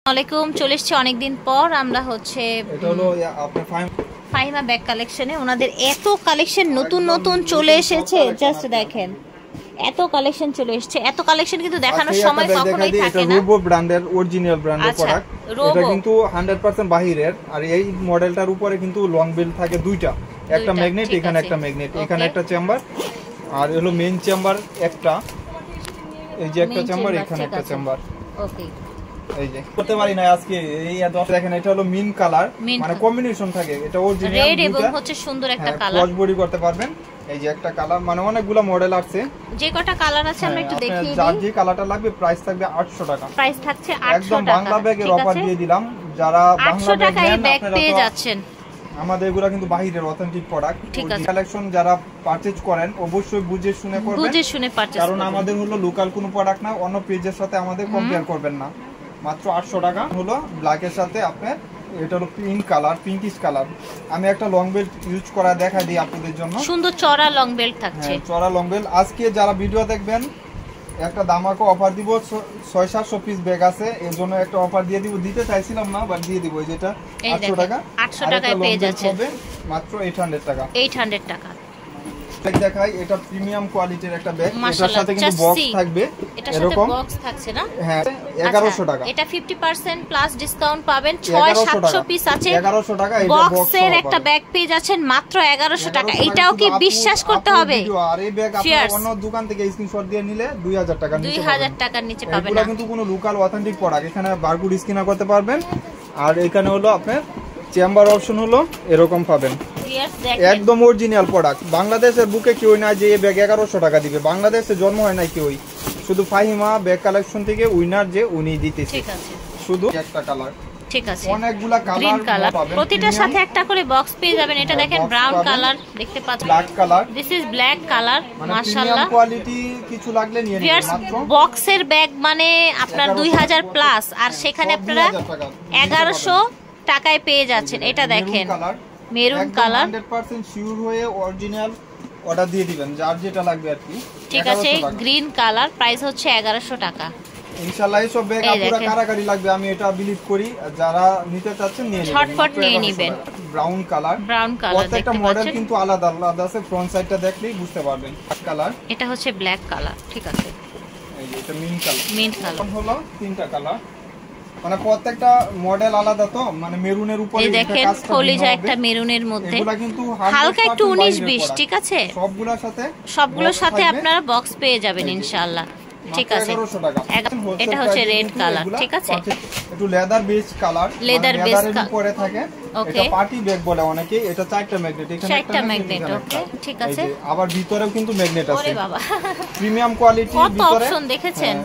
আসসালামাইকুম, চলে এসেছি অনেকদিন পর। আমরা হচ্ছে এটা হলো আপনার ফাহিমা ব্যাগ কালেকশনে। ওনাদের এত কালেকশন নতুন নতুন চলে এসেছে, জাস্ট দেখেন এত কালেকশন চলে এসেছে। এত কালেকশন কিন্তু দেখানোর সময় কখনোই থাকে না। এটা রোবো ব্র্যান্ডের অরিজিনাল ব্র্যান্ডের প্রোডাক্ট। এটা কিন্তু 100% বাহিরের। আর এই মডেলটার উপরে কিন্তু লং বেল থাকে দুইটা, একটা ম্যাগনেট, এখানে একটা ম্যাগনেট, এখানে একটা চেম্বার, আর হলো মেইন চেম্বার একটা, এই যে একটা চেম্বার, এখানে একটা চেম্বার। ওকে, এই যে করতে পারি না আজকে। এই 10 দেখেন, এটা হলো মিন কালার, মানে কম্বিনেশন থাকে। এটা অরিজিনাল রেড এবং হচ্ছে সুন্দর একটা কালার, ক্রস বডি করতে পারবেন। এই যে একটা কালার, মানে অনেকগুলো মডেল আছে, যে কটা কালার আছে আমরা একটু দেখিয়ে দিই। যার যে কালারটা লাগবে প্রাইস থাকবে 800 টাকা। প্রাইস থাকছে 800 টাকা। একদম বাংলা ব্যাগের অফার দিয়ে দিলাম। যারা বাংলা 800 টাকায় ব্যাগ পেয়ে যাচ্ছেন। আমাদের এগুলা কিন্তু বাহিরের অথেন্টিক প্রোডাক্ট। কালেকশন যারা পারচেজ করেন অবশ্যই বুঝে শুনে করবেন, বুঝে শুনে পারচেজ করবেন, কারণ আমাদের হলো লোকাল কোনো প্রোডাক্ট না, অন্য পেজের সাথে আমাদের কম্পেয়ার করবেন না। মাত্র 800 টাকা হলো ব্ল্যাকের সাথে আপনার। এটা হলো পিঙ্ক কালার, পিঙ্কিশ কালার। আমি একটা লং বেল্ট ইউজ করা দেখা দিই আপনাদের জন্য। সুন্দর চড়া লং বেল্ট থাকছে, চড়া লং বেল্ট। আজকে যারা ভিডিও দেখবেন একটা দামাকো অফার দিব। 600-700 পিস ব্যাগ আছে, এর জন্য একটা অফার দিয়ে দিব। দিতে চাইছিলাম না, বাট দিয়ে দিব। যেটা 800 টাকা, 800 টাকায় পেয়ে যাচ্ছেন মাত্র 800 টাকা। 800 টাকা দেখাই, এটা প্রিমিয়াম কোয়ালিটির একটা ব্যাগ। এটার সাথে কিন্তু বক্স থাকবে, এরকম বক্স থাকছে না? হ্যাঁ, 1100 টাকা। এটা 50% প্লাস ডিসকাউন্ট পাবেন। 600-700 পিস আছে, 1100 টাকা। এই বক্সের একটা ব্যাগ পেয়ে যাচ্ছেন মাত্র 1100 টাকা। এটাও কি বিশ্বাস করতে হবে? আর এই ব্যাগ আপনি অন্য দোকান থেকে স্ক্রিনশট দিয়ে নিলে 2000 টাকার নিচে পাবেন। 2000 টাকার নিচে পাবেন না। এটা কিন্তু কোনো লোকাল অথেন্টিক প্রোডাক্ট। এখানে বারকোড স্ক্যানার করতে পারবেন। আর এখানে হলো আপনার চেম্বার অপশন হলো এরকম পাবেন। একদম অরিজিনাল প্রোডাক্ট। বাংলাদেশের বুকে কেউ না যে এই ব্যাগ 1100 টাকা দিবে। বাংলাদেশে জন্ম হয় নাই কেউই, শুধু ফাহিমা ব্যাগ কালেকশন থেকে উইনার যে উনি দিতেছে। ঠিক আছে, শুধু একটা কালার। ঠিক আছে, অনেকগুলা কালার পাবেন। প্রতিটার সাথে একটা করে বক্স পেয়ে যাবেন। এটা দেখেন ব্রাউন কালার দেখতে পাচ্ছেন, black colour. This is black colour. মাশাআল্লাহ, কোয়ালিটি কিছু লাগলে নিয়ে নিন। মাত্র বক্সের ব্যাগ মানে আপনার 2000 প্লাস, আর সেখানে আপনারা 1100 টাকায় পেয়ে যাচ্ছেন। এটা দেখেন মেরুন কালার, 100% শিওর হয়ে অরিজিনাল অর্ডার দিয়ে দিবেন, যার যেটা লাগবে আর কি। ঠিক আছে, গ্রিন কালার, প্রাইস হচ্ছে 1100 টাকা। ইনশাআল্লাহ এই সব ব্যাগ পুরো কারাকারি লাগবে, আমি এটা বিলিভ করি। যারা নিতে চাচ্ছেন নিয়ে নেবেন, ঝটপট নিয়ে নেবেন। ব্রাউন কালার, ব্রাউন কালার, প্রত্যেকটা মডেল কিন্তু আলাদা আলাদা আছে। ফ্রন্ট সাইডটা দেখলেই বুঝতে পারবেন। কালার, এটা হচ্ছে ব্ল্যাক কালার। ঠিক আছে, এই যে এটা মিন্ট কালার। মিন্ট কালার হলো তিনটা কালার, মানে প্রত্যেকটা মডেল আলাদা। তো মানে মেরুনের উপরে এই দেখেন ফলিজা একটা মেরুনের মধ্যে, এগুলা কিন্তু হালকা একটু 19-20। ঠিক আছে, সবগুলোর সাথে আপনারা বক্স পেয়ে যাবেন ইনশাআল্লাহ। ঠিক আছে, এটা হচ্ছে রেড কালার। ঠিক আছে, একটু leather base colour, leather base উপরে থাকে। এটা পার্টি ব্যাগ বলে অনেকে। এটা 4টা ম্যাগনেট, এখানে একটা ম্যাগনেট। ওকে, ঠিক আছে। আবার ভিতরেও কিন্তু ম্যাগনেট আছে। ওরে বাবা, প্রিমিয়াম কোয়ালিটি কত ভিতরে অপশন দেখেছেন।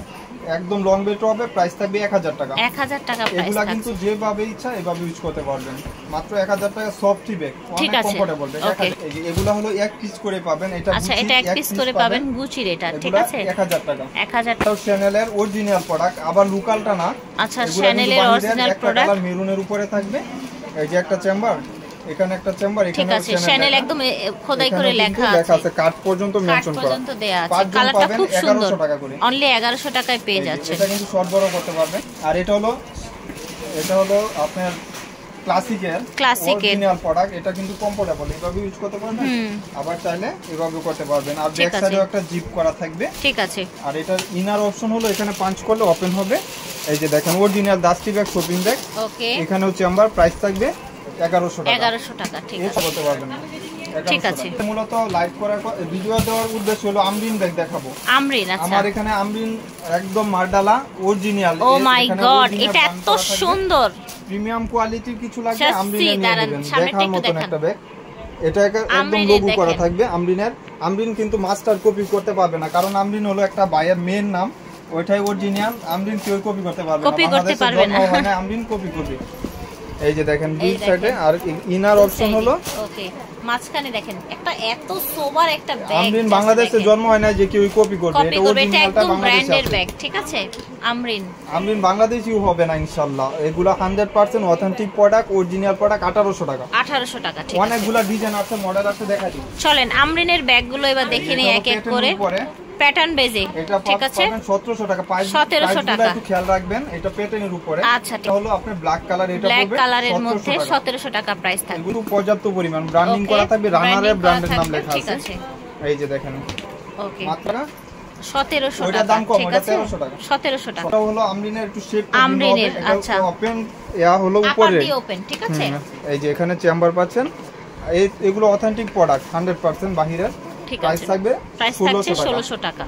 একদম লং বেল্ট হবে। প্রাইস থাকবে 1000 টাকা। 1000 টাকা প্রাইস। এগুলা কিন্তু যেভাবে ইচ্ছা এভাবে ইউজ করতে পারবেন। মাত্র 1000 টাকা। সফট ব্যাগ, অনেক কমফোর্টেবল ব্যাগ। এগুলা হলো এক পিস করে পাবেন। এটা আচ্ছা, এটা এক পিস করে পাবেন গুচির। এটা ঠিক আছে, 1000 টাকা। 1000 টাকা। চ্যানেলের অরিজিনাল প্রোডাক্ট, আবার লোকালটা না। আচ্ছা, চ্যানেলের অরিজিনাল প্রোডাক্ট। কালার মেরুনের উপরে থাকবে। এই যে একটা চেম্বার, এখানে একটা চেম্বার, এখানে ঠিক আছে। চ্যানেল একদম খোদাই করে লেখা আছে, কার্ড পর্যন্ত মেনশন করা, পর্যন্ত দেয়া আছে। কালারটা খুব সুন্দর, অনলি 1100 টাকায় পেয়ে যাচ্ছে। এটা কিন্তু শর্ট বড় করতে পারবেন। আর এটা হলো আপনার ক্লাসিকের অরিজিনাল প্রোডাক্ট। এটা কিন্তু কমফোর্টেবল, এভাবে ইউজ করতে পারবেন। আবার চাইলে এভাবে করতে পারবেন। আর ব্যাক সাইডেও একটা জিপ করা থাকবে। ঠিক আছে, আর এটার ইনার অপশন হলো এখানে পাঞ্চ করলে ওপেন হবে। এই যে দেখেন original dusty bag, shopping bag. Okay, এখানেও চেম্বার। প্রাইস থাকবে 1100 টাকা। 1100 টাকা। ঠিক আছে, করতে পারবেন। ঠিক আছে। মূলত লাইভ করার ভিডিও দেওয়ার উদ্দেশ্য হলো আমরিন ব্যাগ দেখাবো। আমরিন, আচ্ছা। আমার এখানে আমরিন একদম মার্ডালা অরিজিনাল। ও মাই গড, এটা এত সুন্দর। প্রিমিয়াম কোয়ালিটির কিছু লাগবে আমরিনে নিয়ে নেবেন। দেখার মতন একটা ব্যাগ। এটা একদম লোগো করা থাকবে আমরিনের। আমরিন কিন্তু মাস্টার কপি করতে পারবে না, কারণ আমরিন হলো একটা বাইয়ের মেন নাম, ওইটাই অরিজিনাল। আমরিন কেউ কপি করতে পারবে না, কপি করতে পারবে না। আমরিন কপি করবে। এই যে দেখেন দুই সাইডে। আর ইনার অপশন হলো ওকে, মাঝখানে দেখেন একটা এত সোবার একটা ব্যাগ। আমরিন বাংলাদেশে জন্ম হয় না যে কেউ কপি করবে। এটা অরিজিনালটা ব্র্যান্ডের ব্যাগ। ঠিক আছে, আমরিন বাংলাদেশিও হবে না ইনশাআল্লাহ। এগুলা 100% অথেন্টিক প্রোডাক্ট, অরিজিনাল প্রোডাক্ট। 1800 টাকা। 1800 টাকা। ঠিক আছে, অনেকগুলা ডিজাইন আছে, মডেল আছে, দেখাই দিই। চলেন আমরিনের ব্যাগগুলো এবার দেখে নেই এক এক করে। প্যাটার্ন বেজে, এটা ঠিক আছে, পাবেন 1700 টাকা। 1700 টাকা। একটু খেয়াল রাখবেন, এটা প্যাটার্নের উপরে। আচ্ছা, এটা হলো আপনার ব্ল্যাক কালার, এটা ব্ল্যাক পড়বে কালারের মধ্যে 1700 টাকা প্রাইস থাকবে। এগুলো পর্যাপ্ত পরিমাণ ব্র্যান্ডিং করা থাকবে, রানারের ব্র্যান্ডের নাম লেখা ঠিক আছে। আছে, এই যে দেখেন, ওকে, মাত্র 1700 ওইটা টাকা, দাম কম, ঠিক ওটা আছে, 1300 টাকা। 1700 টাকা। এটা হলো আমরিনের একটু শেপ আমরিনের, আচ্ছা, ওপেন ইয়া হলো আপার উপরে, দিয়ে ওপেন, ঠিক আছে। এই যে এখানে চেম্বার পাচ্ছেন। এগুলো অথেন্টিক প্রোডাক্ট, 100% বাহিরের। ঠিক প্রাইস আছে, থাকবে প্রাইস থাকছে 1600 টাকা।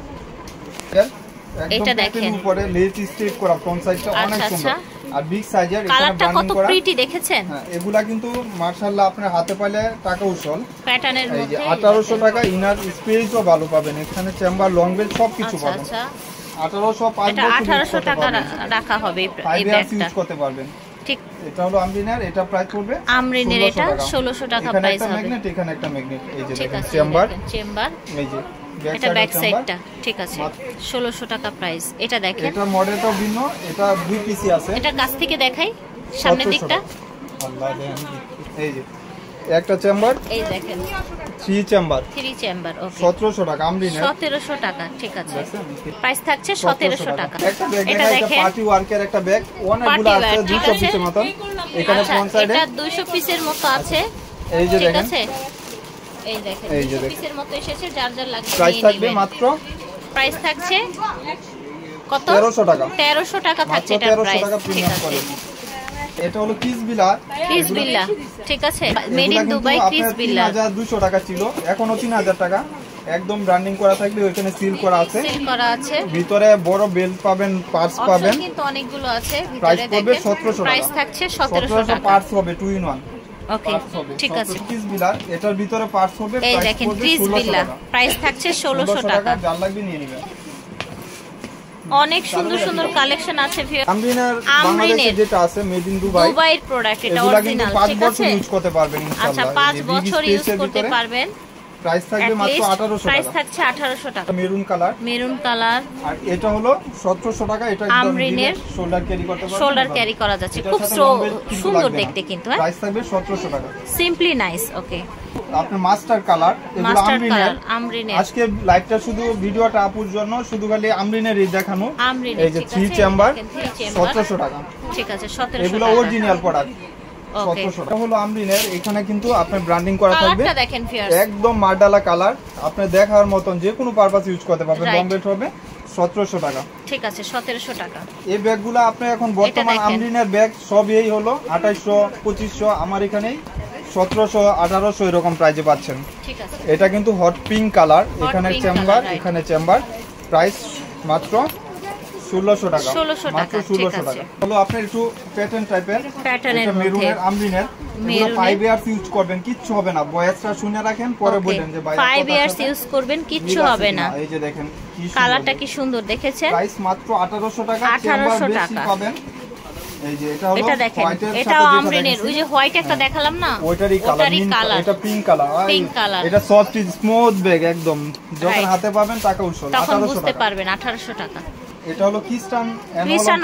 এটা দেখেন, উপরে লেস স্ট্রেট করা ফ্রন্ট সাইডটা অনেক সুন্দর, আর বিগ সাইজের। এখানে কালারটা ব্র্যান্ডিং কত করা, প্রিটি দেখেছেন? হ্যাঁ, এগুলা কিন্তু মাশাআল্লাহ আপনার হাতে পাইলে টাকা উসল। প্যাটার্নের এই যে মধ্যে 1800 টাকা। ইনার স্পেসও ভালো পাবেন, এখানে চেম্বার লং বেল সবকিছু আচ্ছা পাবেন। আচ্ছা, 1800 5 এটা 1800 টাকা রাখা হবে এই ব্যাগটা, ইউজ করতে পারবেন। ঠিক, এটা হলো আমরিনের, এটা প্রাইস পড়বে আমরিনের, এটা 1600 টাকা এখানে প্রাইস একটা হবে। ম্যাগনেট, এখানে একটা ম্যাগনেট। এই যে ঠিক দেখেন আছে, চেম্বার, চেম্বার, এই যে এটা ব্যাক সাইডটা, ঠিক আছে, 1600 টাকা প্রাইস। এটা দেখেন, এটা মডেলটাও ভিন্ন, এটা দুই পিসি আছে। এটা কাছ থেকে দেখাই, সামনের দিকটা, আল্লাহ দেন। এই যে একটা চেম্বার, এই দেখেন 3 চেম্বার, 3 চেম্বার, ওকে, 1700 টাকা আমরিনের। 1700 টাকা, ঠিক আছে, প্রাইস থাকছে 1700 টাকা। একটা ব্যাগ, এটা এটা দেখেন, পার্টি ওয়ার্কের একটা ব্যাগ, অনেকগুলো আছে, 200 পিসের মত। এখানে আচ্ছা, ফ্রন্ট সাইডে এটা 200 পিসের মতো আছে, এই যে ঠিক দেখেন, আছে, এই দেখেন, এই যে 200 দেখেন। পিসের মতো এসেছে, যার যার লাগবে প্রাইস নিয়ে থাকবে নেবেন। মাত্র প্রাইস থাকছে কত? 1300 টাকা। 1300 টাকা থাকছে মাত্র এটা 1300 প্রাইস, টাকা ঠিক প্রিমিয়াম আছে। কোয়ালিটি। এটা হলো কিস বিলা, কিস বিল্লা, ঠিক আছে, মেড ইন দুবাই কিস বিল্লা, 3200 টাকা ছিল, এখনো 3000 টাকা। একদম ব্র্যান্ডিং করা থাকবে, ওখানে সিল করা আছে, সিল করা আছে, ভিতরে বড় বেল্ট পাবেন, পার্স পাবেন। অপশন কিন্তু অনেকগুলো আছে প্রাইস ভিতরে, পড়বে দেখেন 1700 টাকা। প্রাইস থাকছে 1700 টাকা। পার্স হবে 2 in 1, ওকে, ঠিক আছে। কিস বিলা, এটার ভিতরে পার্স হবে, এই প্রাইস দেখেন পড়বে কিস 1600 বিল্লা, টাকা। প্রাইস থাকছে 1600 টাকা। যার লাগবে নিয়ে নেবেন। অনেক সুন্দর সুন্দর কালেকশন আছে ভিউয়ার। আমরিনের বাংলাদেশে যেটা আছে মেড ইন দুবাই, দুবাইয়ের প্রোডাক্ট, এটা এগুলা কিন্তু অরিজিনাল, 5 ঠিক বছর আছে। ইউজ করতে পারবেন আচ্ছা, ইনশাআল্লাহ। 5 বছর ইউজ করতে পারবেন। প্রাইস থাকবে মাত্র 1800 প্রাইস টাকা। থাকছে 1800 টাকা। মেরুন কালার, মেরুন কালার, আর এটা হলো 1700 টাকা। এটা একদম আমরিনের, শোল্ডার ক্যারি করতে পারবেন, শোল্ডার ক্যারি করা যাচ্ছে, এটার খুব সাথে long belt কিন্তু সুন্দর লাগবে না। দেখতে কিন্তু, হ্যাঁ, প্রাইস থাকবে 1700 টাকা। সিম্পলি নাইস, ওকে। আপনার মাস্টার কালার, এগুলো মাস্টার আমরিনের। কালার, আমরিনের, আজকে লাইভটা শুধু ভিডিওটা আপুর জন্য, শুধু খালি আমরিনের এই দেখানো। আমরিনের, এই যে ঠিক 3 আছে, চেম্বার, দেখেন 3 চেম্বার, 1700 টাকা। ঠিক আছে, 1700 এগুলো টাকা। অরিজিনাল প্রোডাক্ট, ওকে, 1700 টাকা। হলো আমরিনের, এখানে কিন্তু আপনার ব্র্যান্ডিং করা থাকবে, কালারটা দেখেন ভিউয়ার্স, একদম মার্ডালা কালার। আপনি দেখার মতন যে কোনো পারপাস ইউজ করতে পারবেন। Right. লং বেল্ট হবে 1700 টাকা। ঠিক আছে, 1700 টাকা। এই ব্যাগগুলো আপনি এখন বর্তমান দেখেন। আমরিনের ব্যাগ সব এই হলো 2800 2500, আমার এখানেই 1700 1800 এরকম প্রাইসে পাচ্ছেন। ঠিক আছে, এটা কিন্তু হট পিঙ্ক কালার, এখানে pink চেম্বার, color, right. এখানে চেম্বার। প্রাইস মাত্র 1600 টাকা, 1600 মাত্র টাকা, 1600 ঠিক আছে। টাকা। হলো আপনার একটু প্যাটার্ন টাইপের, প্যাটার্নের এটা মেরুনের, মধ্যে, আমরিনের। এগুলো মেরুনের। 5 ইয়ার্স ইউজ করবেন, কিচ্ছু হবে না। বয়সটা শুনে রাখেন, পরে বলেন যে ভাই 5 ইয়ার্স ইউজ করবেন, কিচ্ছু হবে না। এই যে দেখেন কি সুন্দর কালারটা দেখতে। কি সুন্দর দেখেছেন, প্রাইস মাত্র 1800 টাকা। 1800 চেম্বার বেশি টাকা। পাবেন। এই যে এটা হলো এটা দেখেন, হোয়াইটের সাথে এটাও যেটা আমরিনের, দেখাচ্ছি, ওই যে হোয়াইট একটা দেখালাম না, ওইটারই কালার, কালার, এটা পিঙ্ক কালার। Pink color। এটা সফট স্মুথ ব্যাগ একদম, যখন Right. হাতে পাবেন টাকা উঠল। তখন 1800 বুঝতে টাকা। পারবেন 1800 টাকা। এটা হলো ক্রিস্টান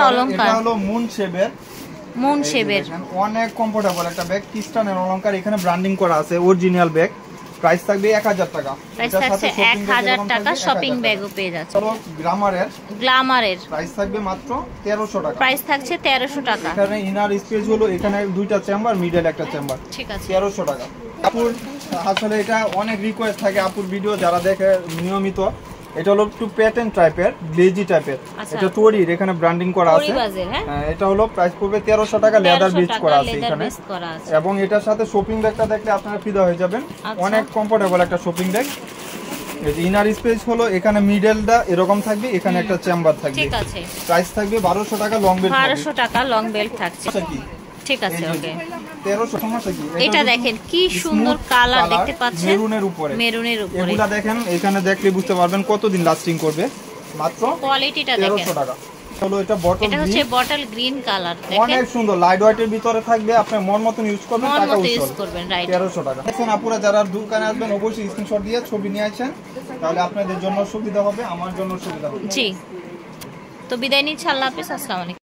অলংকার। এটা হলো মুন শেপের, মুন শেপের, অনেক কমফোর্টেবল একটা ব্যাগ। ক্রিস্টান অলংকার, এখানে ব্র্যান্ডিং করা আছে, অরিজিনাল ব্যাগ। প্রাইস থাকবে 1000 টাকা। প্রাইস এটার থাকছে সাথে shopping bag 1000 যেরকম টাকা, থাকবে, শপিং 1000 ব্যাগও পেয়ে যাচ্ছে। হলো গ্রামারের, গ্ল্যামারের প্রাইস থাকবে মাত্র 1300 টাকা। প্রাইস থাকছে 1300 টাকা। এখানে ইনার স্পেস হলো, এখানে দুইটা চেম্বার, মিডল একটা চেম্বার, ঠিক আছে, 1300 টাকা। আপুর আসলে এটা অনেক রিকোয়েস্ট থাকে আপুর ভিডিও যারা দেখে নিয়মিত। এটা হলো একটু প্যাটার্ন টাইপের, গ্লেজি টাইপের। আচ্ছা। এটা টরির, এখানে ব্র্যান্ডিং করা আছে। পরিবাজের, হ্যাঁ, হ্যাঁ, এটা হলো প্রাইস পড়বে 1300 টাকা। লেদার 1300 বেজ টাকা, করা আছে leather এখানে, base করা আছে। এবং এটার সাথে শপিং ব্যাগটা দেখলে আপনারা ফিদা হয়ে যাবেন। আচ্ছা। অনেক কমফোর্টেবল একটা শপিং ব্যাগ। এই যে ইনার স্পেস হলো, এখানে মিডলটা এরকম থাকবে, এখানে একটা চেম্বার থাকবে। ঠিক আছে, প্রাইস থাকবে 1200 টাকা। লং বেল্ট 1200 টাকা লং বেল্ট থাকছে, কি ঠিক আছে, ওকে। 1300 সমস্যা কি? এটা দেখেন কি সুন্দর কালার দেখতে পাচ্ছেন, মেরুনের উপরে, মেরুনের উপরে। এগুলা দেখেন, এখানে দেখলে বুঝতে পারবেন কতদিন লাস্টিং করবে। মাত্র কোয়ালিটিটা দেখেন, 1300 টাকা। হলো এটা বটল এটা হচ্ছে গ্রিন, বটল গ্রিন কালার, দেখেন অনেক সুন্দর, লাইট ওয়েটের ভিতরে থাকবে। আপনি মন মতন ইউজ করবেন, মন টাকা মতো ইউজ উঠবে। করবেন, রাইট। 1300 টাকা। এখন আপুরা যারা দোকানে আসবেন অবশ্যই স্ক্রিনশট দিয়ে ছবি নিয়ে আসেন, তাহলে আপনাদের জন্য সুবিধা হবে, আমার জন্য সুবিধা হবে। জি, তো বিদায় নিচ্ছি, আল্লাহ হাফেজ, আসসালামু আলাইকুম।